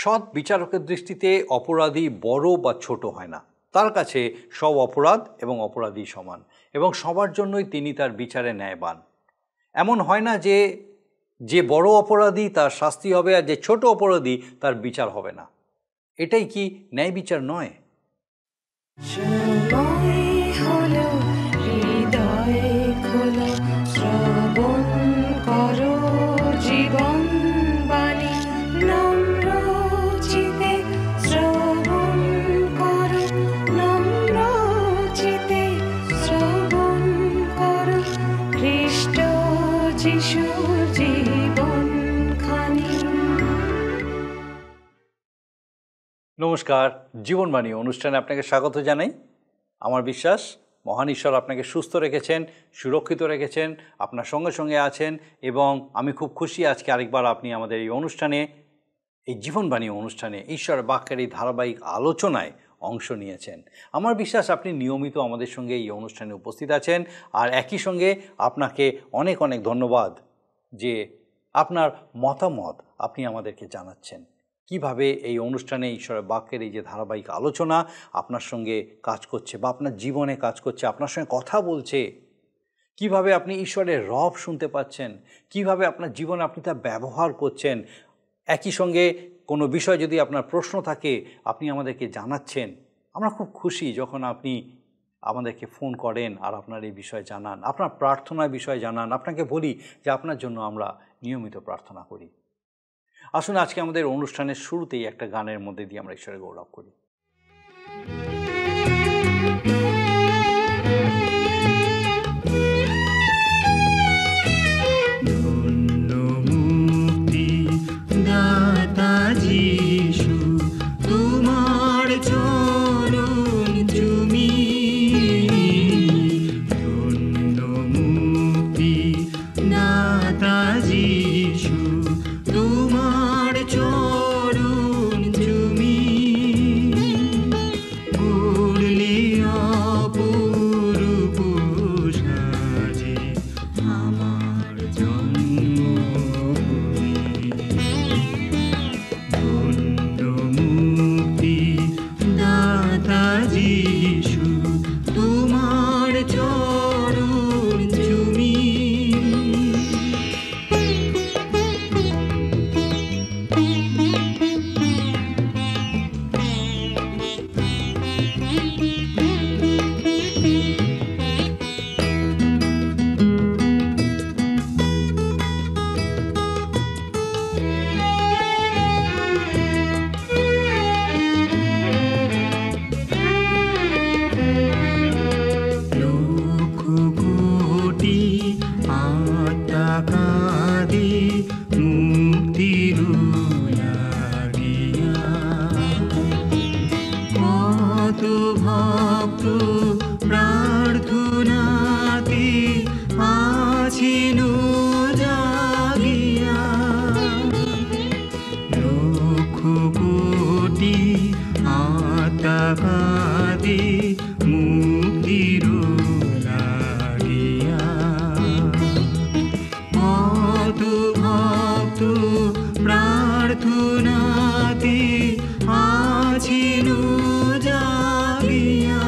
সৎ বিচারকের দৃষ্টিতে অপরাধী বড় বা ছোট হয় না। তার কাছে সব অপরাধ এবং অপরাধী সমান, এবং সবার জন্যই তিনি তার বিচারে ন্যায়বান। এমন হয় না যে যে বড় অপরাধী তার শাস্তি হবে আর যে ছোট অপরাধী তার বিচার হবে না। এটাই কি ন্যায় বিচার নয়? নমস্কার, জীবনবাণী অনুষ্ঠানে আপনাকে স্বাগত জানাই। আমার বিশ্বাস মহান ঈশ্বর আপনাকে সুস্থ রেখেছেন, সুরক্ষিত রেখেছেন, আপনার সঙ্গে সঙ্গে আছেন, এবং আমি খুব খুশি আজকে আরেকবার আপনি আমাদের এই অনুষ্ঠানে, এই জীবনবাণী অনুষ্ঠানে ঈশ্বরের বাক্যের এই ধারাবাহিক আলোচনায় অংশ নিয়েছেন। আমার বিশ্বাস আপনি নিয়মিত আমাদের সঙ্গে এই অনুষ্ঠানে উপস্থিত আছেন, আর একই সঙ্গে আপনাকে অনেক অনেক ধন্যবাদ যে আপনার মতামত আপনি আমাদেরকে জানাচ্ছেন। কিভাবে এই অনুষ্ঠানে ঈশ্বরের বাক্যের এই যে ধারাবাহিক আলোচনা আপনার সঙ্গে কাজ করছে বা আপনার জীবনে কাজ করছে, আপনার সঙ্গে কথা বলছে, কিভাবে আপনি ঈশ্বরের রব শুনতে পাচ্ছেন, কিভাবে আপনার জীবনে আপনি তা ব্যবহার করছেন। একই সঙ্গে কোনো বিষয় যদি আপনার প্রশ্ন থাকে আপনি আমাদেরকে জানাচ্ছেন। আমরা খুব খুশি যখন আপনি আমাদেরকে ফোন করেন আর আপনার এই বিষয় জানান, আপনার প্রার্থনার বিষয় জানান। আপনাকে বলি যে আপনার জন্য আমরা নিয়মিত প্রার্থনা করি। আসুন আজকে আমাদের অনুষ্ঠানের শুরুতেই একটা গানের মধ্যে দিয়ে আমরা ঈশ্বরের গৌরব করি। প্রার্থনাতে আছিনু জাগিয়া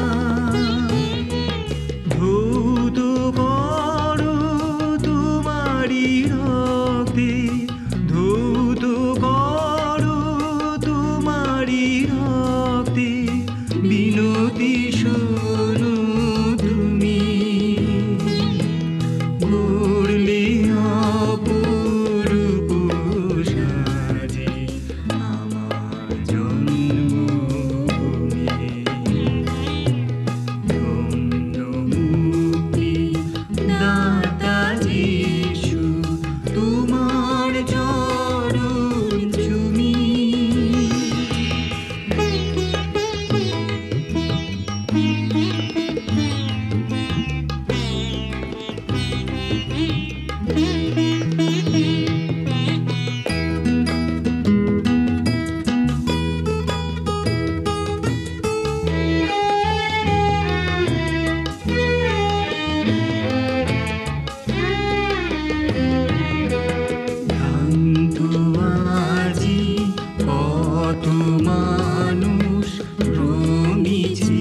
কত মানুষ রমিছে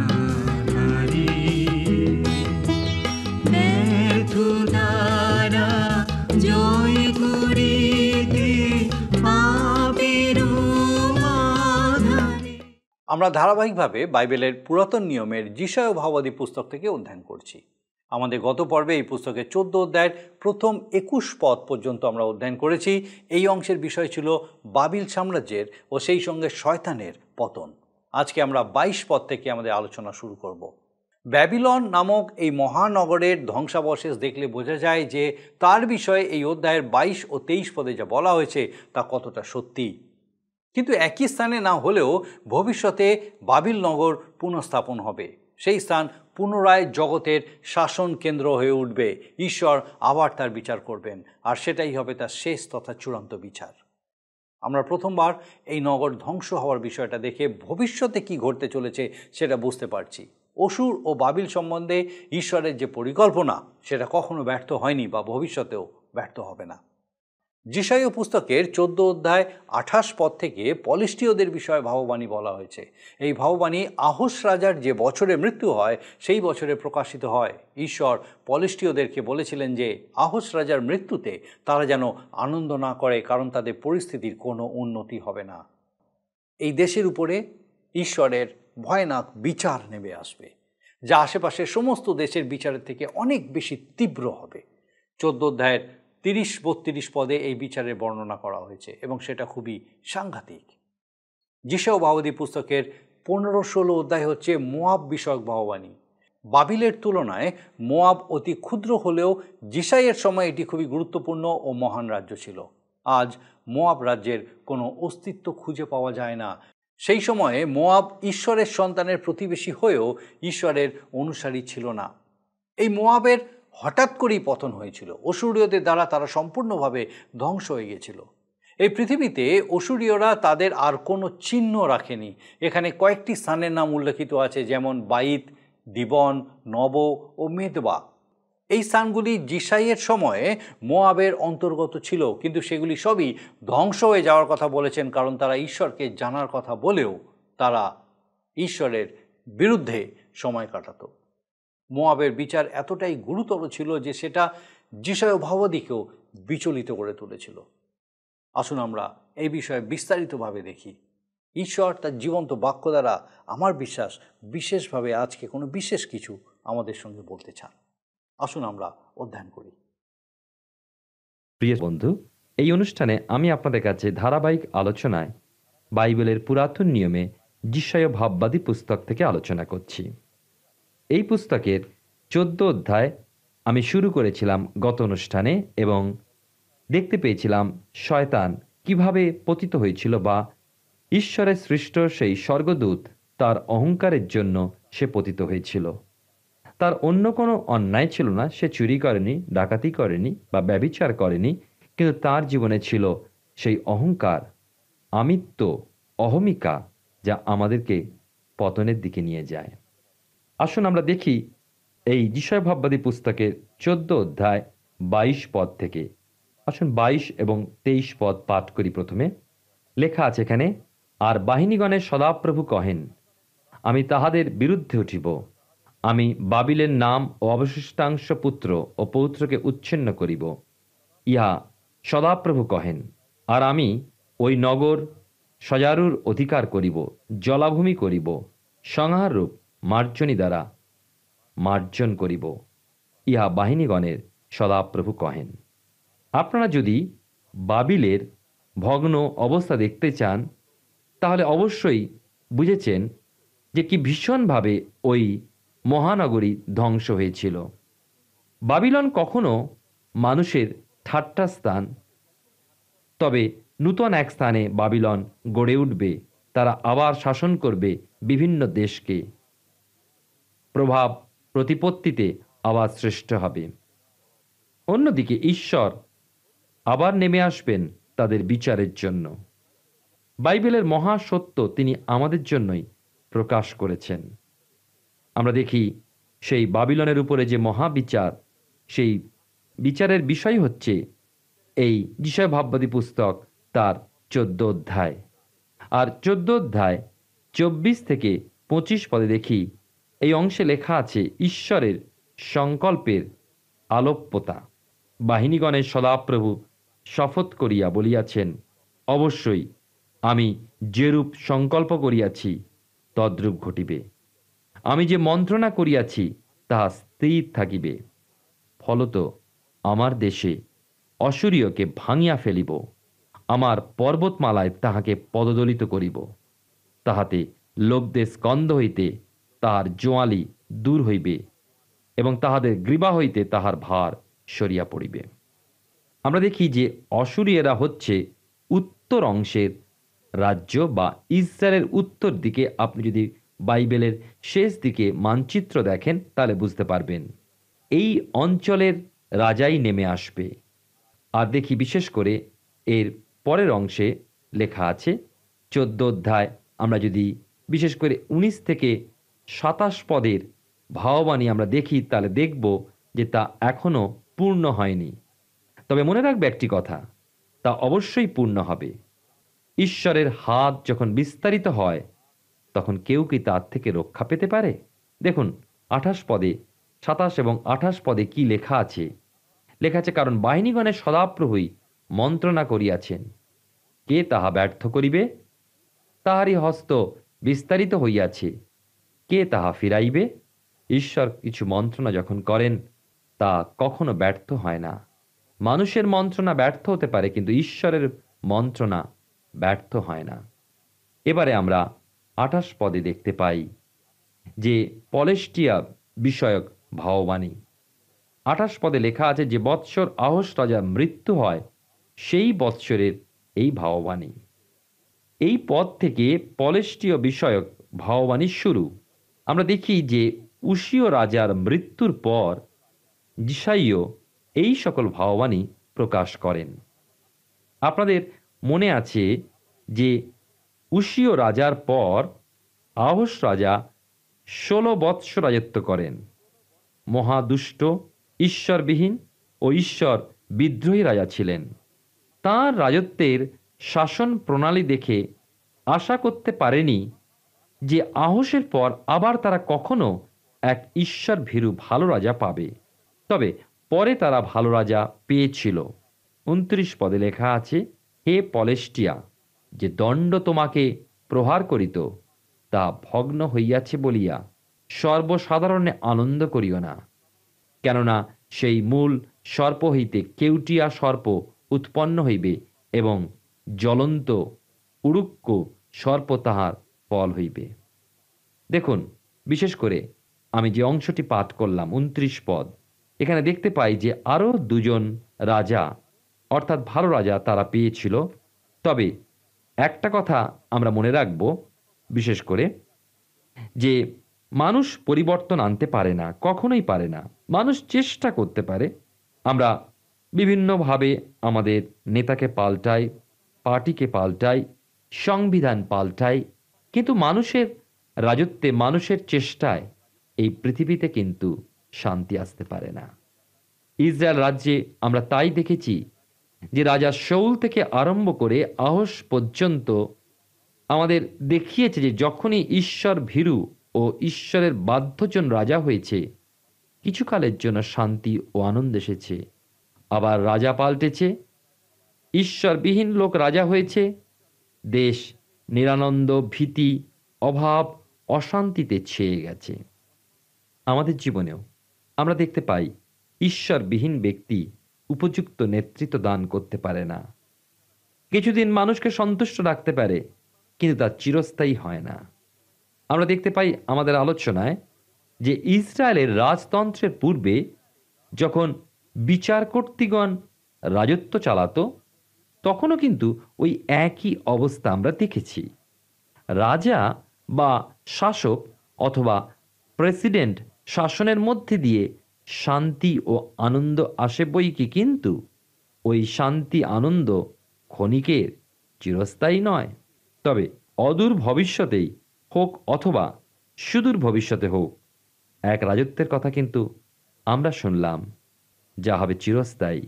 আধারে, ব্যর্থ তারা জয় করিতে পাপের আধারে। আমরা ধারাবাহিকভাবে বাইবেলের পুরাতন নিয়মের যিশয় ও ভাবাদি পুস্তক থেকে অধ্যয়ন করছি। আমাদের গত পর্বে এই পুস্তকের 14 অধ্যায়ের প্রথম 21 পদ পর্যন্ত আমরা অধ্যয়ন করেছি। এই অংশের বিষয় ছিল বাবিল সাম্রাজ্যের ও সেই সঙ্গে শয়তানের পতন। আজকে আমরা 22 পদ থেকে আমাদের আলোচনা শুরু করব। ব্যাবিলন নামক এই মহানগরের ধ্বংসাবশেষ দেখলে বোঝা যায় যে তার বিষয়ে এই অধ্যায়ের 22 ও 23 পদে যা বলা হয়েছে তা কতটা সত্যি। কিন্তু একই স্থানে না হলেও ভবিষ্যতে বাবিল নগর পুনঃস্থাপন হবে। সেই স্থান পুনরায় জগতের শাসন কেন্দ্র হয়ে উঠবে। ঈশ্বর আবার তার বিচার করবেন, আর সেটাই হবে তার শেষ তথা চূড়ান্ত বিচার। আমরা প্রথমবার এই নগর ধ্বংস হওয়ার বিষয়টা দেখে ভবিষ্যতে কি ঘটতে চলেছে সেটা বুঝতে পারছি। অসুর ও বাবিল সম্বন্ধে ঈশ্বরের যে পরিকল্পনা সেটা কখনো ব্যর্থ হয়নি বা ভবিষ্যতেও ব্যর্থ হবে না। যিশয় পুস্তকের 14 অধ্যায় 28 পদ থেকে পলিষ্টীয়দের বিষয়ে ভাববাণী বলা হয়েছে। এই ভাববাণী আহস রাজার যে বছরে মৃত্যু হয় সেই বছরে প্রকাশিত হয়। ঈশ্বর পলিষ্টীয়দেরকে বলেছিলেন যে আহস রাজার মৃত্যুতে তারা যেন আনন্দ না করে, কারণ তাদের পরিস্থিতির কোনো উন্নতি হবে না। এই দেশের উপরে ঈশ্বরের ভয়ানক বিচার নেমে আসবে, যা আশেপাশের সমস্ত দেশের বিচারের থেকে অনেক বেশি তীব্র হবে। 14 অধ্যায়ের 30-32 পদে এই বিচারের বর্ণনা করা হয়েছে এবং সেটা খুবই সাংঘাতিক। যিশয় ভাবাদি পুস্তকের 15-16 অধ্যায় হচ্ছে মোয়াব বিষয়ক ভাববাণী। বাবিলের তুলনায় মোয়াব অতি ক্ষুদ্র হলেও যিশাইয়ের সময় এটি খুবই গুরুত্বপূর্ণ ও মহান রাজ্য ছিল। আজ মোয়াব রাজ্যের কোনো অস্তিত্ব খুঁজে পাওয়া যায় না। সেই সময়ে মোয়াব ঈশ্বরের সন্তানের প্রতিবেশী হয়েও ঈশ্বরের অনুসারী ছিল না। এই মোয়াবের হঠাৎ করেই পতন হয়েছিল। অসুরীয়দের দ্বারা তারা সম্পূর্ণভাবে ধ্বংস হয়ে গেছিল। এই পৃথিবীতে অসুরীয়রা তাদের আর কোনো চিহ্ন রাখেনি। এখানে কয়েকটি স্থানের নাম উল্লেখিত আছে, যেমন বাইত, দিবন, নব ও মেদবা। এই স্থানগুলি যিশাইয়ের সময়ে মোয়াবের অন্তর্গত ছিল, কিন্তু সেগুলি সবই ধ্বংস হয়ে যাওয়ার কথা বলেছেন, কারণ তারা ঈশ্বরকে জানার কথা বলেও তারা ঈশ্বরের বিরুদ্ধে সময় কাটাতো। মোয়াবের বিচার এতটাই গুরুতর ছিল যে সেটা যিশয় ভাবাদিকেও বিচলিত করে তুলেছিল। আসুন আমরা এই বিষয়ে বিস্তারিতভাবে দেখি। ঈশ্বর তার জীবন্ত বাক্য দ্বারা আমার বিশ্বাস বিশেষভাবে আজকে কোনো বিশেষ কিছু আমাদের সঙ্গে বলতে চান। আসুন আমরা অধ্যয়ন করি। প্রিয় বন্ধু, এই অনুষ্ঠানে আমি আপনাদের কাছে ধারাবাহিক আলোচনায় বাইবেলের পুরাতন নিয়মে যিশয় ভাববাদী পুস্তক থেকে আলোচনা করছি। এই পুস্তকের 14 অধ্যায় আমি শুরু করেছিলাম গত অনুষ্ঠানে এবং দেখতে পেয়েছিলাম শয়তান কিভাবে পতিত হয়েছিল, বা ঈশ্বরের সৃষ্ট সেই স্বর্গদূত তার অহংকারের জন্য সে পতিত হয়েছিল। তার অন্য কোনো অন্যায় ছিল না, সে চুরি করেনি, ডাকাতি করেনি বা ব্যভিচার করেনি, কিন্তু তার জীবনে ছিল সেই অহংকার, আমিত্ব, অহমিকা, যা আমাদেরকে পতনের দিকে নিয়ে যায়। আসুন আমরা দেখি এই যিশয় ভাববাদী পুস্তকের 14 অধ্যায় 22 পদ থেকে। আসুন 22 এবং 23 পদ পাঠ করি। প্রথমে লেখা আছে এখানে, আর বাহিনীগণের সদাপ্রভু কহেন, আমি তাহাদের বিরুদ্ধে উঠিব, আমি বাবিলের নাম ও অবশিষ্টাংশ পুত্র ও পৌত্রকে উচ্ছিন্ন করিব, ইহা সদাপ্রভু কহেন। আর আমি ওই নগর সজারুর অধিকার করিব, জলাভূমি করিব, সংহাররূপ মার্জনী দ্বারা মার্জন করিব, ইহা বাহিনীগণের সদাপ্রভু কহেন। আপনারা যদি বাবিলের ভগ্ন অবস্থা দেখতে চান তাহলে অবশ্যই বুঝেছেন যে কি ভীষণভাবে ওই মহানগরী ধ্বংস হয়েছিল। বাবিলন কখনো মানুষের ঠাট্টা স্থান, তবে নূতন এক স্থানে বাবিলন গড়ে উঠবে। তারা আবার শাসন করবে বিভিন্ন দেশকে, প্রভাব প্রতিপত্তিতে আবার শ্রেষ্ঠ হবে। অন্যদিকে ঈশ্বর আবার নেমে আসবেন তাদের বিচারের জন্য। বাইবেলের মহা সত্য তিনি আমাদের জন্যই প্রকাশ করেছেন। আমরা দেখি সেই বাবিলনের উপরে যে মহাবিচার, সেই বিচারের বিষয় হচ্ছে এই যিশয় ভাববাদী পুস্তক তার 14 অধ্যায়। আর 14 অধ্যায় 24 থেকে 25 পদে দেখি, এই অংশে লেখা আছে ঈশ্বরের সংকল্পের আলোপ্যতা। বাহিনীগণের সদাপ্রভু শপথ করিয়া বলিয়াছেন, অবশ্যই আমি যেরূপ সংকল্প করিয়াছি তদ্রূপ ঘটিবে। আমি যে মন্ত্রণা করিয়াছি তাহা স্থির থাকিবে। ফলত আমার দেশে অসূরীয়কে ভাঙিয়া ফেলিব, আমার পর্বতমালায় তাহাকে পদদলিত করিব। তাহাতে লোকদের স্কন্ধ হইতে তাহার জোয়ালি দূর হইবে এবং তাহাদের গ্রীবা হইতে তাহার ভার সরিয়া পড়িবে। আমরা দেখি যে অসূরীয়রা হচ্ছে উত্তর অংশের রাজ্য বা ইসরায়েলের উত্তর দিকে। আপনি যদি বাইবেলের শেষ দিকে মানচিত্র দেখেন তাহলে বুঝতে পারবেন এই অঞ্চলের রাজাই নেমে আসবে। আর দেখি বিশেষ করে এর পরের অংশে লেখা আছে 14 অধ্যায়, আমরা যদি বিশেষ করে 19 থেকে 27 পদের ভাববাণী আমরা দেখি তাহলে দেখব যে তা এখনো পূর্ণ হয়নি। তবে মনে রাখবে একটি কথা, তা অবশ্যই পূর্ণ হবে। ঈশ্বরের হাত যখন বিস্তারিত হয় তখন কেউ কি তার থেকে রক্ষা পেতে পারে? দেখুন 28 পদে, 27 এবং 28 পদে কি লেখা আছে? লেখা আছে, কারণ বাহিনীগণের সদাপ্রভুই মন্ত্রণা করিয়াছেন, কে তাহা ব্যর্থ করিবে? তাহারই হস্ত বিস্তারিত হইয়াছে, কে তাহা ফিরাইবে? ঈশ্বর কিছু মন্ত্রণা যখন করেন তা কখনো ব্যর্থ হয় না। মানুষের মন্ত্রণা ব্যর্থ হতে পারে, কিন্তু ঈশ্বরের মন্ত্রণা ব্যর্থ হয় না। এবারে আমরা 28 পদে দেখতে পাই যে পলেস্টিয়া বিষয়ক ভাববাণী। 28 পদে লেখা আছে, যে বৎসর আহস রাজার মৃত্যু হয় সেই বৎসরের এই ভাববাণী। এই পদ থেকে পলেস্টীয় বিষয়ক ভাববাণীর শুরু। আমরা দেখি যে উশীয় রাজার মৃত্যুর পর যিশাইয় এই সকল ভাববাণী প্রকাশ করেন। আপনাদের মনে আছে যে উশীয় রাজার পর আহস রাজা 16 বৎসর রাজত্ব করেন। মহাদুষ্ট, ঈশ্বরবিহীন ও ঈশ্বর বিদ্রোহী রাজা ছিলেন। তাঁর রাজত্বের শাসন প্রণালী দেখে আশা করতে পারেনি যে আহসের পর আবার তারা কখনো এক ঈশ্বর ভীরু ভালো রাজা পাবে। তবে পরে তারা ভালো রাজা পেয়েছিল। 29 পদে লেখা আছে, হে পলেস্টিয়া, যে দণ্ড তোমাকে প্রহার করিত তা ভগ্ন হইয়াছে বলিয়া সর্বসাধারণে আনন্দ করিও না। কেননা সেই মূল সর্প হইতে কেউটিয়া সর্প উৎপন্ন হইবে এবং জ্বলন্ত উড়ুক্ক সর্প তাহার ফল হইবে। দেখুন, বিশেষ করে আমি যে অংশটি পাঠ করলাম 29 পদ, এখানে দেখতে পাই যে আরও দুজন রাজা, অর্থাৎ ভালো রাজা তারা পেয়েছিল। তবে একটা কথা আমরা মনে রাখব, বিশেষ করে যে মানুষ পরিবর্তন আনতে পারে না, কখনোই পারে না। মানুষ চেষ্টা করতে পারে, আমরা বিভিন্নভাবে আমাদের নেতাকে পাল্টাই, পার্টিকে পাল্টাই, সংবিধান পাল্টাই, কিন্তু মানুষের রাজত্বে, মানুষের চেষ্টায় এই পৃথিবীতে কিন্তু শান্তি আসতে পারে না। ইসরায়েল রাজ্যে আমরা তাই দেখেছি যে রাজা শাউল থেকে আরম্ভ করে আহস পর্যন্ত আমাদের দেখিয়েছে যে যখনই ঈশ্বর ভীরু ও ঈশ্বরের বাধ্যজন রাজা হয়েছে, কিছুকালের জন্য শান্তি ও আনন্দ এসেছে। আবার রাজা পাল্টেছে, ঈশ্বরবিহীন লোক রাজা হয়েছে, দেশ নিরানন্দ, ভীতি, অভাব, অশান্তিতে ছেয়ে গেছে। আমাদের জীবনেও আমরা দেখতে পাই ঈশ্বরবিহীন ব্যক্তি উপযুক্ত নেতৃত্ব দান করতে পারে না। কিছুদিন মানুষকে সন্তুষ্ট রাখতে পারে, কিন্তু তা চিরস্থায়ী হয় না। আমরা দেখতে পাই আমাদের আলোচনায় যে ইসরায়েলের রাজতন্ত্রের পূর্বে যখন বিচারকর্তৃগণ রাজত্ব চালাতো, তখনও কিন্তু ওই একই অবস্থা আমরা দেখেছি। রাজা বা শাসক অথবা প্রেসিডেন্ট শাসনের মধ্যে দিয়ে শান্তি ও আনন্দ আসে বই কি, কিন্তু ওই শান্তি আনন্দ ক্ষণিকের, চিরস্থায়ী নয়। তবে অদূর ভবিষ্যতেই হোক অথবা সুদূর ভবিষ্যতে হোক, এক রাজত্বের কথা কিন্তু আমরা শুনলাম, যা হবে চিরস্থায়ী।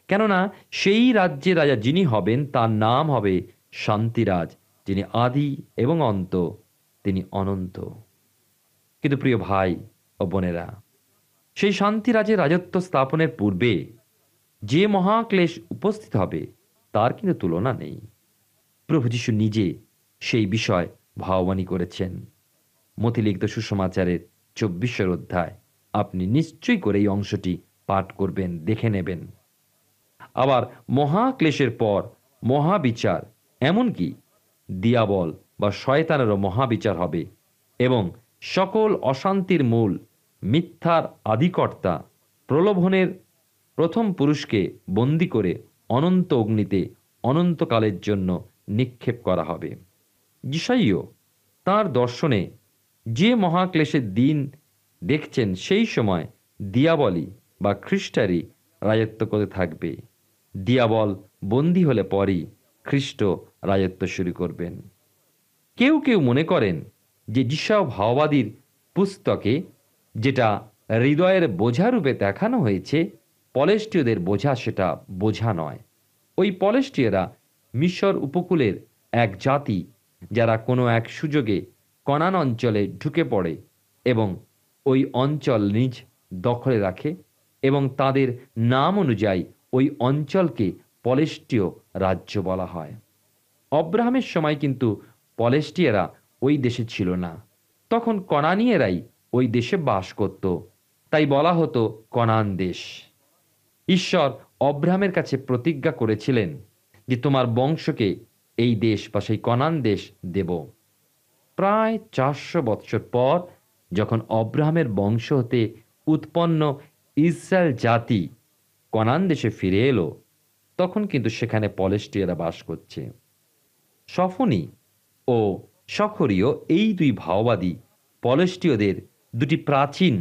কেননা সেই রাজ্যের রাজা যিনি হবেন তার নাম হবে শান্তিরাজ, যিনি আদি এবং অন্ত, তিনি অনন্ত। কিন্তু প্রিয় ভাই ও বোনেরা, সেই শান্তিরাজের রাজত্ব স্থাপনের পূর্বে যে মহাক্লেশ উপস্থিত হবে তার কিন্তু তুলনা নেই। প্রভু যীশু নিজে সেই বিষয় ভাববাণী করেছেন। মথিলিখিত সুসমাচারের 24 অধ্যায় আপনি নিশ্চয়ই করে এই অংশটি পাঠ করবেন, দেখে নেবেন। আবার মহাক্লেশের পর মহাবিচার, এমনকি দিয়াবল বা শয়তানেরও মহাবিচার হবে এবং সকল অশান্তির মূল মিথ্যার আদিকর্তা প্রলোভনের প্রথম পুরুষকে বন্দী করে অনন্ত অগ্নিতে অনন্তকালের জন্য নিক্ষেপ করা হবে। যিশাইও তাঁর দর্শনে যে মহাক্লেশের দিন দেখছেন, সেই সময় দিয়াবলি বা খ্রিস্টারই রাজত্ব করে থাকবে। দিয়াবল বন্দী হলে পরই খ্রিস্ট রাজত্ব শুরু করবেন। কেউ কেউ মনে করেন যে যিশায় ভাওবাদীর পুস্তকে যেটা হৃদয়ের বোঝা রূপে দেখানো হয়েছে, পলেষ্টীয়দের বোঝা, সেটা বোঝা নয়। ওই পলেষ্টীয়রা মিশর উপকূলের এক জাতি, যারা কোনো এক সুযোগে কনান অঞ্চলে ঢুকে পড়ে এবং ওই অঞ্চল নিজ দখলে রাখে এবং তাদের নাম অনুযায়ী ওই অঞ্চলকে পলেষ্টীয় রাজ্য বলা হয়। অব্রাহামের সময় কিন্তু পলেষ্টীয়রা ওই দেশে ছিল না, তখন কনানীয়রাই ওই দেশে বাস করত, তাই বলা হতো কনান দেশ। ঈশ্বর অব্রাহামের কাছে প্রতিজ্ঞা করেছিলেন যে তোমার বংশকে এই দেশ বা সেই কনান দেশ দেব। প্রায় 400 বৎসর পর যখন অব্রাহামের বংশ হতে উৎপন্ন ইসরায়েল জাতি কনান দেশে ফিরে এলো, তখন কিন্তু সেখানে পলেষ্টীয়রা বাস করছে। সফনি ও সখরীয় এই দুই ভাওবাদী পলেষ্টীয়দের দুটি প্রাচীন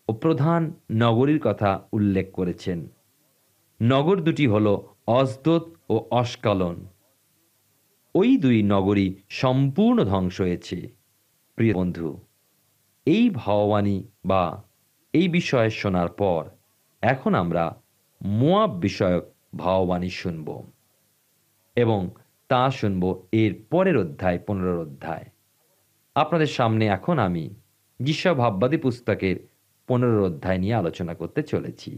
ও প্রধান নগরীর কথা উল্লেখ করেছেন। নগর দুটি হল অসদোদ ও অস্কালন। ওই দুই নগরী সম্পূর্ণ ধ্বংস হয়েছে। প্রিয় বন্ধু, এই ভাওবাণী বা এই বিষয়ে শোনার পর এখন আমরা মোয়াব বিষয়ক ভাওবাণী শুনব এবং তা শুনব এর পরের অধ্যায়, 15 অধ্যায়। আপনাদের সামনে এখন আমি যিশায় ভাববাদী পুস্তকের 15 অধ্যায় নিয়ে আলোচনা করতে চলেছি।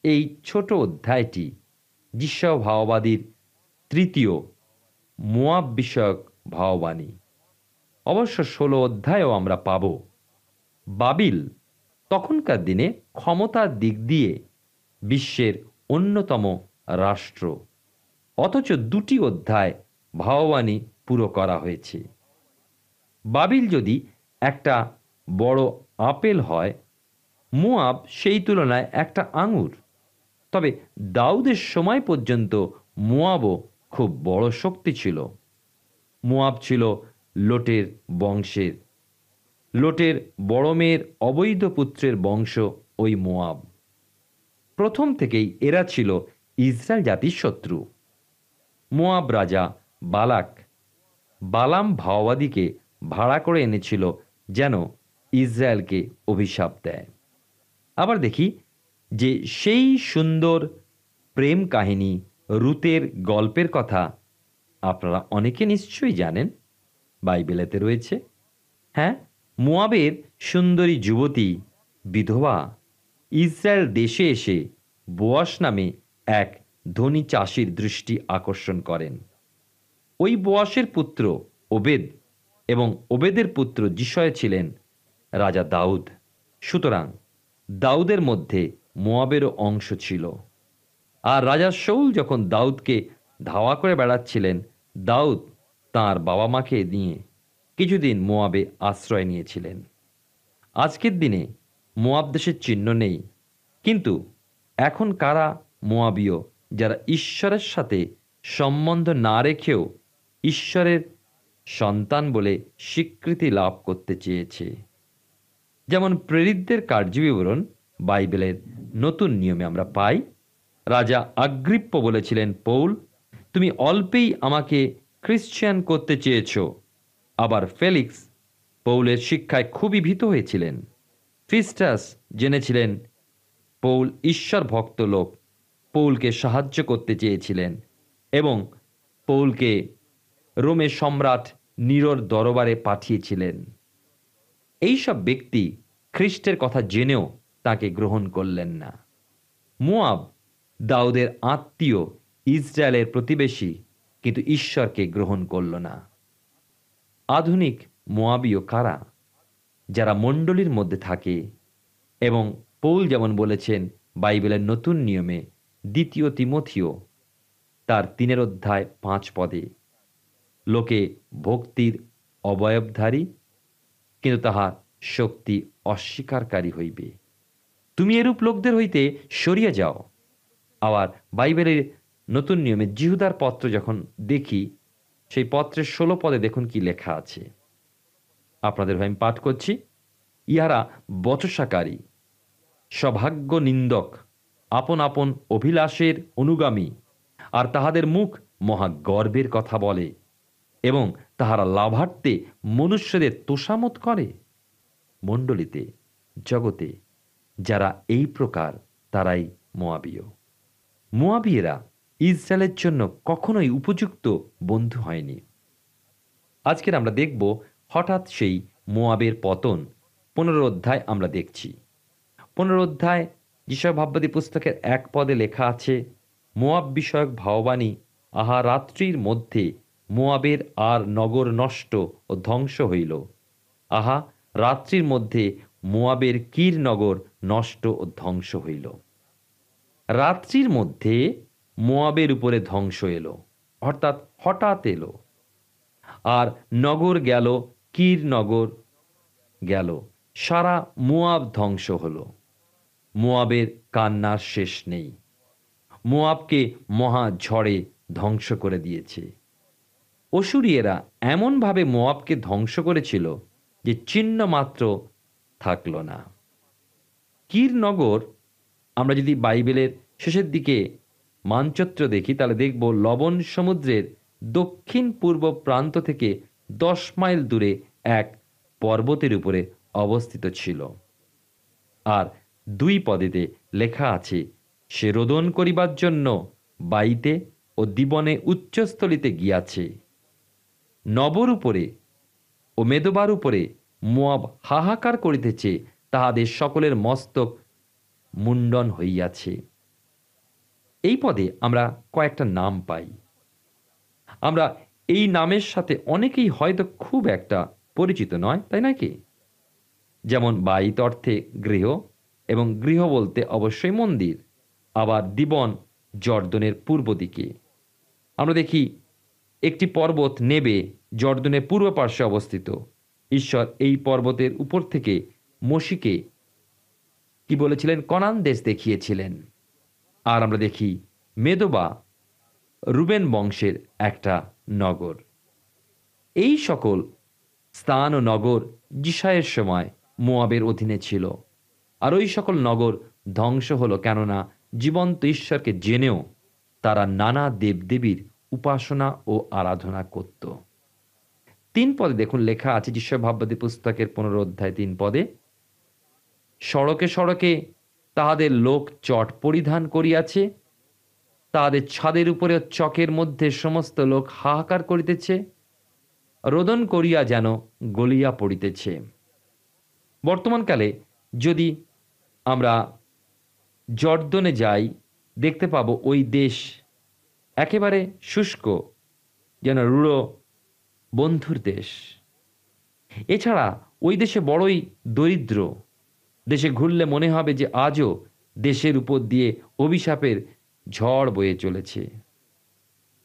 এই ছোট অধ্যায়টি যিশায় ভাওবাদীর তৃতীয় মোয়াব বিষয়ক ভাওবাণী। অবশ্য 16 অধ্যায়ও আমরা পাব। বাবিল তখনকার দিনে ক্ষমতার দিক দিয়ে বিশ্বের অন্যতম রাষ্ট্র, অথচ 2টি অধ্যায় ভাওবাণী পুরো করা হয়েছে। বাবিল যদি একটা বড় আপেল হয়, মোয়াব সেই তুলনায় একটা আঙুর। তবে দাউদের সময় পর্যন্ত মোয়াবও খুব বড় শক্তি ছিল। মোয়াব ছিল লোটের বংশের। লোটের বড় মেয়ের অবৈধ পুত্রের বংশ ওই মোয়াব। প্রথম থেকেই এরা ছিল ইসরায়েল জাতির শত্রু। মোয়াব রাজা বালাক বালাম ভাওবাদীকে ভাড়া করে এনেছিল যেন ইসরায়েলকে অভিশাপ দেয়। আবার দেখি যে সেই সুন্দর প্রেম কাহিনী রুতের গল্পের কথা আপনারা অনেকে নিশ্চয়ই জানেন, বাইবেলেতে রয়েছে। হ্যাঁ, মোয়াবের সুন্দরী যুবতী বিধবা ইসরায়েল দেশে এসে বোয়াস নামে এক ধনী চাষির দৃষ্টি আকর্ষণ করেন। ওই বোয়াসের পুত্র ওবেদ এবং ওবেদের পুত্র যিশয় ছিলেন রাজা দাউদ। সুতরাং দাউদের মধ্যে মোয়াবেরও অংশ ছিল। আর রাজা শাউল যখন দাউদকে ধাওয়া করে বেড়াচ্ছিলেন, দাউদ তাঁর বাবা মাকে নিয়ে কিছুদিন মোয়াবে আশ্রয় নিয়েছিলেন। আজকের দিনে মোয়াব দেশের চিহ্ন নেই, কিন্তু এখন কারা মোয়াবীয় যারা ঈশ্বরের সাথে সম্বন্ধ না রেখেও ঈশ্বরের সন্তান বলে স্বীকৃতি লাভ করতে চেয়েছে? যেমন প্রেরিতদের কার্যবিবরণ বাইবেলের নতুন নিয়মে আমরা পাই। রাজা আগ্রিপ্প বলেছিলেন, পৌল, তুমি অল্পেই আমাকে খ্রিস্টান করতে চেয়েছ। আবার ফেলিক্স পৌলের শিক্ষায় খুবই ভীত হয়েছিলেন। ফিস্টাস জেনেছিলেন পৌল ঈশ্বর ভক্ত লোক, পৌলকে সাহায্য করতে চেয়েছিলেন এবং পৌলকে রোমের সম্রাট নিরোর দরবারে পাঠিয়েছিলেন। এইসব ব্যক্তি খ্রিস্টের কথা জেনেও তাকে গ্রহণ করলেন না। মোয়াব দাউদের আত্মীয়, ইসরায়েলের প্রতিবেশী, কিন্তু ঈশ্বরকে গ্রহণ করল না। আধুনিক মোয়াবীয় কারা? যারা মণ্ডলীর মধ্যে থাকে এবং পৌল যেমন বলেছেন বাইবেলের নতুন নিয়মে 2 তিমথিও তার 3 অধ্যায় 5 পদে, লোকে ভক্তির অবয়বধারী, কিন্তু তাহার শক্তি অস্বীকারী হইবে। তুমি এরূপ লোকদের হইতে সরিয়ে যাও। আবার বাইবেলের নতুন নিয়মে জিহুদার পত্র যখন দেখি, সেই পত্রের 16 পদে দেখুন কি লেখা আছে। আপনাদের আমি পাঠ করছি। ইহারা বচসাকারী, সৌভাগ্য নিন্দক, আপন আপন অভিলাষের অনুগামী, আর তাহাদের মুখ মহা গর্বের কথা বলে, এবং তাহারা লাভার্থে মনুষ্যদের তোষামত করে। মণ্ডলীতে, জগতে যারা এই প্রকার, তারাই মোয়াবীয়। মোয়াবীয়রা ইসরায়েলের জন্য কখনোই উপযুক্ত বন্ধু হয়নি। আজকের আমরা দেখব হঠাৎ সেই মোয়াবের পতন। 15 অধ্যায় আমরা দেখছি। 15 অধ্যায় যিশয় ভাববাদী পুস্তকের 1 পদে লেখা আছে, মোয়াব বিষয়ক ভাববাণী, আহা রাত্রির মধ্যে মোয়াবের আর নগর নষ্ট ও ধ্বংস হইল। আহা রাত্রির মধ্যে মোয়াবের কির নগর নষ্ট ও ধ্বংস হইল। রাত্রির মধ্যে মোয়াবের উপরে ধ্বংস এলো, অর্থাৎ হঠাৎ এলো। আর নগর গেল, কির নগর গেল, সারা মোয়াব ধ্বংস হলো। মোয়াবের কান্নার শেষ নেই। মোয়াবকে মহা ঝড়ে ধ্বংস করে দিয়েছে। অসুরিয়েরা এমনভাবে মোয়াবকে ধ্বংস করেছিল যে চিহ্ন মাত্র থাকল না। কির নগর, আমরা যদি বাইবেলের শেষের দিকে মানচিত্র দেখি, তাহলে দেখব লবণ সমুদ্রের দক্ষিণ পূর্ব প্রান্ত থেকে 10 মাইল দূরে এক পর্বতের উপরে অবস্থিত ছিল। আর 2 পদেতে লেখা আছে, সে রোদন করিবার জন্য বাইতে ও দিবনে উচ্চস্থলিতে গিয়াছে। নবর উপরে ও মেদবার উপরে মোয়াব হাহাকার করিতেছে, তাহাদের সকলের মস্তক মুন্ডন হইয়াছে। এই পদে আমরা কয়েকটা নাম পাই। আমরা এই নামের সাথে অনেকেই হয়তো খুব একটা পরিচিত নয়, তাই নাকি? যেমন বাইত অর্থে গৃহ, এবং গৃহ বলতে অবশ্যই মন্দির। আবার দিবন জর্দনের পূর্ব দিকে। আমরা দেখি একটি পর্বত নেবে জর্দনের পূর্ব পার্শ্বে অবস্থিত। ঈশ্বর এই পর্বতের উপর থেকে মোশিকে কি বলেছিলেন? কনান দেশ দেখিয়েছিলেন। আর আমরা দেখি মেদবা রুবেন বংশের একটা নগর। এই সকল স্থান ও নগর যিশায়ের সময় মোয়াবের অধীনে ছিল। আর ওই সকল নগর ধ্বংস হলো, কেননা জীবন্ত ঈশ্বরকে জেনেও তারা নানা দেবদেবীর উপাসনা ও আরাধনা করত। 3 পদে দেখুন লেখা আছে, যিশয় ভাববাদী পুস্তকের 15 অধ্যায় 3 পদে, সড়কে সড়কে তাহাদের লোক চট পরিধান করিয়াছে, তাহাদের ছাদের উপরে চকের মধ্যে সমস্ত লোক হাহাকার করিতেছে, রোদন করিয়া যেন গলিয়া পড়িতেছে। বর্তমানকালে যদি আমরা জর্দনে যাই, দেখতে পাবো ওই দেশ একেবারে শুষ্ক, যেন রূঢ় বন্ধুর দেশ। এছাড়া ওই দেশে বড়ই দরিদ্র। দেশে ঘুরলে মনে হবে যে আজও দেশের উপর দিয়ে অভিশাপের ঝড় বয়ে চলেছে।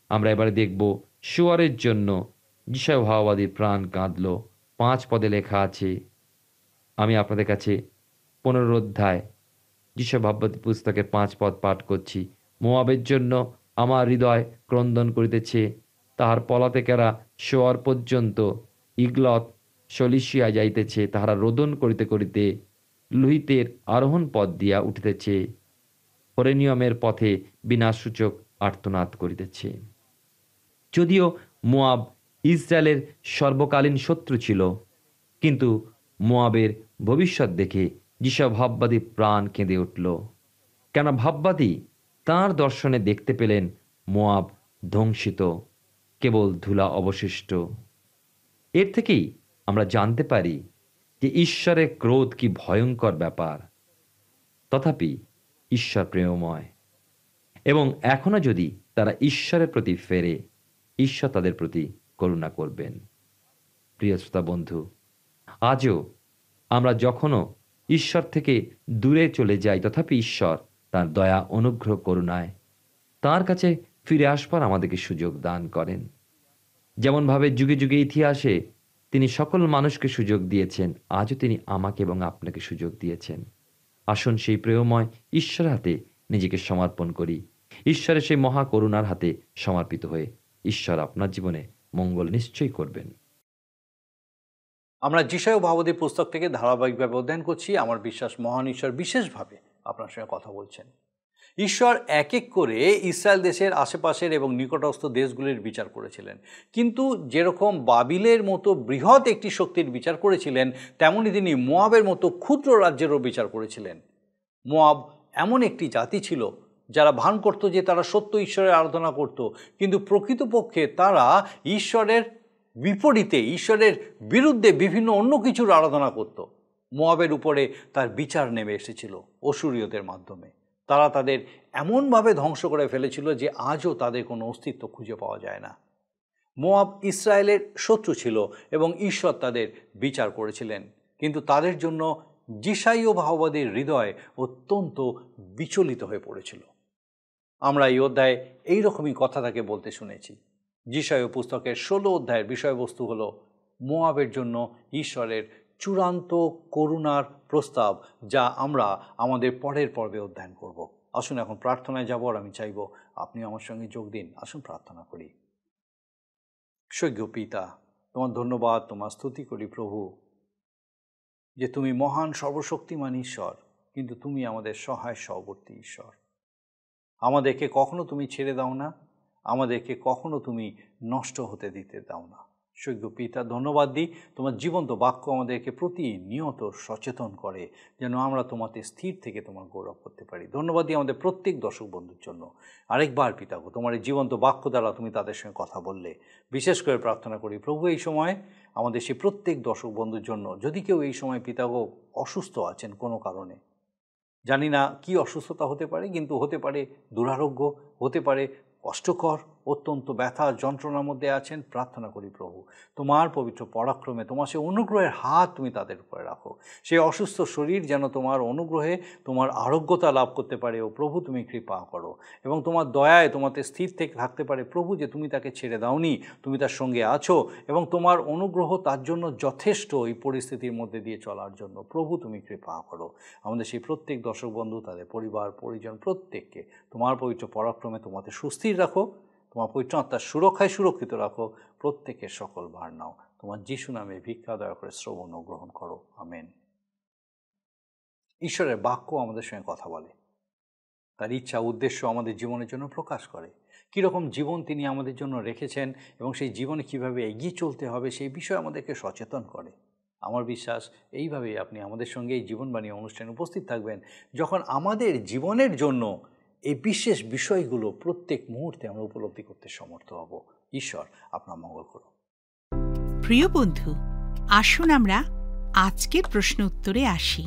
আমরা এবারে দেখব শোয়ারের জন্য যিশয় ভাববাদীর প্রাণ কাঁদল। 5 পদে লেখা আছে, আমি আপনাদের কাছে 15 অধ্যায় যিশয় ভাববাদী পুস্তকের 5 পদ পাঠ করছি। মোয়াবের জন্য আমার হৃদয় ক্রন্দন করিতেছে, তাহার পলাতেকেরা শোয়ার পর্যন্ত ইগলত সলিসিয়া যাইতেছে, তাহারা রোদন করিতে করিতে লুহিতের আরোহণ পথ দিয়া উঠিতেছে, হরেনিয়মের পথে বিনাশসূচক আর্তনাদ করিতেছে। যদিও মোয়াব ইসরায়েলের সর্বকালীন শত্রু ছিল, কিন্তু মোয়াবের ভবিষ্যৎ দেখে যিশয় ভাববাদী প্রাণ কেঁদে উঠল। কেন ভাববাদী তাঁর দর্শনে দেখতে পেলেন মোয়াব ধ্বংসিত, কেবল ধুলা অবশিষ্ট। এর থেকেই আমরা জানতে পারি যে ঈশ্বরের ক্রোধ কি ভয়ঙ্কর ব্যাপার। তথাপি ঈশ্বর প্রেমময়, এবং এখনো যদি তারা ঈশ্বরের প্রতি ফেরে, ঈশ্বর তাদের প্রতি করুণা করবেন। প্রিয় শ্রোতা বন্ধু, আজও আমরা যখনও ঈশ্বর থেকে দূরে চলে যাই, তথাপি ঈশ্বর তার দয়া, অনুগ্রহ, করুণায় তার কাছে ফিরে আসবার আমাদেরকে সুযোগ দান করেন। যেমনভাবে যুগে যুগে ইতিহাসে তিনি সকল মানুষকে সুযোগ দিয়েছেন, আজও তিনি আমাকে এবং আপনাকে সুযোগ দিয়েছেন। আসুন সেই প্রেমময় ঈশ্বরের হাতে নিজেকে সমর্পণ করি, ঈশ্বরের সেই মহা করুণার হাতে সমর্পিত হয়ে ঈশ্বর আপনার জীবনে মঙ্গল নিশ্চয়ই করবেন। আমরা যিশায় ভাববাদী পুস্তক থেকে ধারাবাহিকভাবে অধ্যয়ন করছি। আমার বিশ্বাস মহান ঈশ্বর বিশেষভাবে আপনার সঙ্গে কথা বলছেন। ঈশ্বর এক এক করে ইসরায়েল দেশের আশেপাশের এবং নিকটস্থ দেশগুলির বিচার করেছিলেন, কিন্তু যেরকম বাবিলের মতো বৃহৎ একটি শক্তির বিচার করেছিলেন, তেমনি তিনি মোয়াবের মতো ক্ষুদ্র রাজ্যেরও বিচার করেছিলেন। মোয়াব এমন একটি জাতি ছিল যারা ভান করত যে তারা সত্য ঈশ্বরের আরাধনা করত, কিন্তু প্রকৃতপক্ষে তারা ঈশ্বরের বিপরীতে, ঈশ্বরের বিরুদ্ধে বিভিন্ন অন্য কিছুর আরাধনা করত। মোয়াবের উপরে তার বিচার নেমে এসেছিল অসুরীয়দের মাধ্যমে। তারা তাদের এমনভাবে ধ্বংস করে ফেলেছিল যে আজও তাদের কোনো অস্তিত্ব খুঁজে পাওয়া যায় না। মোয়াব ইসরায়েলের শত্রু ছিল এবং ঈশ্বর তাদের বিচার করেছিলেন, কিন্তু তাদের জন্য যিশায় ভাববাদীর হৃদয় অত্যন্ত বিচলিত হয়ে পড়েছিল। আমরা এই অধ্যায়ে এইরকমই কথা তাকে বলতে শুনেছি। যিশায় পুস্তকের 16 অধ্যায়ের বিষয়বস্তু হলো মোয়াবের জন্য ঈশ্বরের চূড়ান্ত করুণার প্রস্তাব, যা আমরা আমাদের পরের পর্বে অধ্যয়ন করব। আসুন এখন প্রার্থনায় যাব, আর আমি চাইব আপনি আমার সঙ্গে যোগ দিন। আসুন প্রার্থনা করি। স্বর্গীয় পিতা, তোমার ধন্যবাদ, তোমার স্তুতি করি প্রভু, যে তুমি মহান সর্বশক্তিমান ঈশ্বর, কিন্তু তুমি আমাদের সহায় সহবর্তী ঈশ্বর। আমাদেরকে কখনো তুমি ছেড়ে দাও না, আমাদেরকে কখনো তুমি নষ্ট হতে দিতে দাও না। স্বর্গীয় পিতা, ধন্যবাদ দিই, তোমার জীবন্ত বাক্য আমাদেরকে প্রতিনিয়ত সচেতন করে যেন আমরা তোমাতে স্থির থেকে তোমার গৌরব করতে পারি। ধন্যবাদ দিই আমাদের প্রত্যেক দর্শক বন্ধুর জন্য। আরেকবার পিতাগো, তোমার এই জীবন্ত বাক্য দ্বারা তুমি তাদের সঙ্গে কথা বললে। বিশেষ করে প্রার্থনা করি প্রভু, এই সময় আমাদের সেই প্রত্যেক দর্শক বন্ধুর জন্য, যদি কেউ এই সময় পিতাগো অসুস্থ আছেন কোনো কারণে, জানি না কি অসুস্থতা হতে পারে, কিন্তু হতে পারে দুরারোগ্য, হতে পারে কষ্টকর, অত্যন্ত ব্যথা যন্ত্রণার মধ্যে আছেন, প্রার্থনা করি প্রভু তোমার পবিত্র পরাক্রমে, তোমার সেই অনুগ্রহের হাত তুমি তাদের উপরে রাখো। সেই অসুস্থ শরীর যেন তোমার অনুগ্রহে তোমার আরোগ্যতা লাভ করতে পারে। ও প্রভু, তুমি কৃপা করো এবং তোমার দয়ায় তোমাতে স্থির থেকে থাকতে পারে প্রভু, যে তুমি তাকে ছেড়ে দাওনি, তুমি তার সঙ্গে আছো এবং তোমার অনুগ্রহ তার জন্য যথেষ্ট এই পরিস্থিতির মধ্যে দিয়ে চলার জন্য। প্রভু, তুমি কৃপা করো। আমাদের সেই প্রত্যেক দর্শক বন্ধু, তাদের পরিবার পরিজন প্রত্যেককে তোমার পবিত্র পরাক্রমে তোমাতে সুস্থির রাখো, তোমার পবিত্র আত্মার সুরক্ষায় সুরক্ষিত রাখো। প্রত্যেকের সকল ভার নাও, তোমার যিশু নামে ভিক্ষা দয়া করে শ্রবণ ও গ্রহণ করো। আমেন। ঈশ্বরের বাক্য আমাদের সঙ্গে কথা বলে, তার ইচ্ছা উদ্দেশ্য আমাদের জীবনের জন্য প্রকাশ করে। কীরকম জীবন তিনি আমাদের জন্য রেখেছেন এবং সেই জীবনে কীভাবে এগিয়ে চলতে হবে সেই বিষয়ে আমাদেরকে সচেতন করে। আমার বিশ্বাস এইভাবেই আপনি আমাদের সঙ্গে এই জীবনবাণী অনুষ্ঠানে উপস্থিত থাকবেন, যখন আমাদের জীবনের জন্য এই বিশেষ বিষয়গুলো প্রত্যেক মুহূর্তে আমরা উপলব্ধি করতে সমর্থ হব। ঈশ্বর আপনার মঙ্গল করুন। প্রিয় বন্ধু, আসুন আমরা আজকের প্রশ্ন উত্তরে আসি।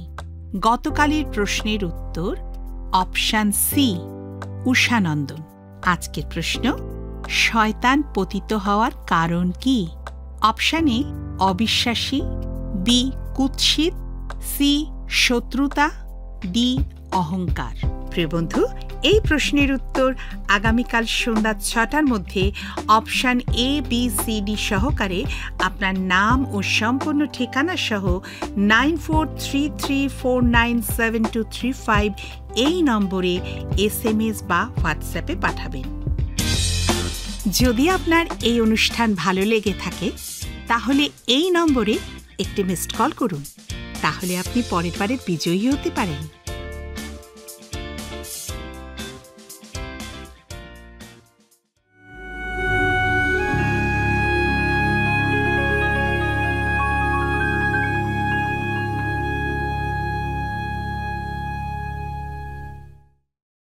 গতকালের প্রশ্নের উত্তর অপশান সি, উষানন্দন। আজকের প্রশ্ন, শয়তান পতিত হওয়ার কারণ কি? অপশান এ অবিশ্বাসী, বি কুৎসিত, সি শত্রুতা, ডি অহংকার। প্রিয় বন্ধু, এই প্রশ্নের উত্তর আগামীকাল সন্ধ্যা 6টার মধ্যে option A, B, C, D সহকারে আপনার নাম ও সম্পূর্ণ ঠিকানা সহ 9433497235 এই নম্বরে SMS বা হোয়াটসঅ্যাপে পাঠাবেন। যদি আপনার এই অনুষ্ঠান ভালো লেগে থাকে তাহলে এই নম্বরে একটি মিসড কল করুন, তাহলে আপনি পরের বারে বিজয়ী হতে পারেন।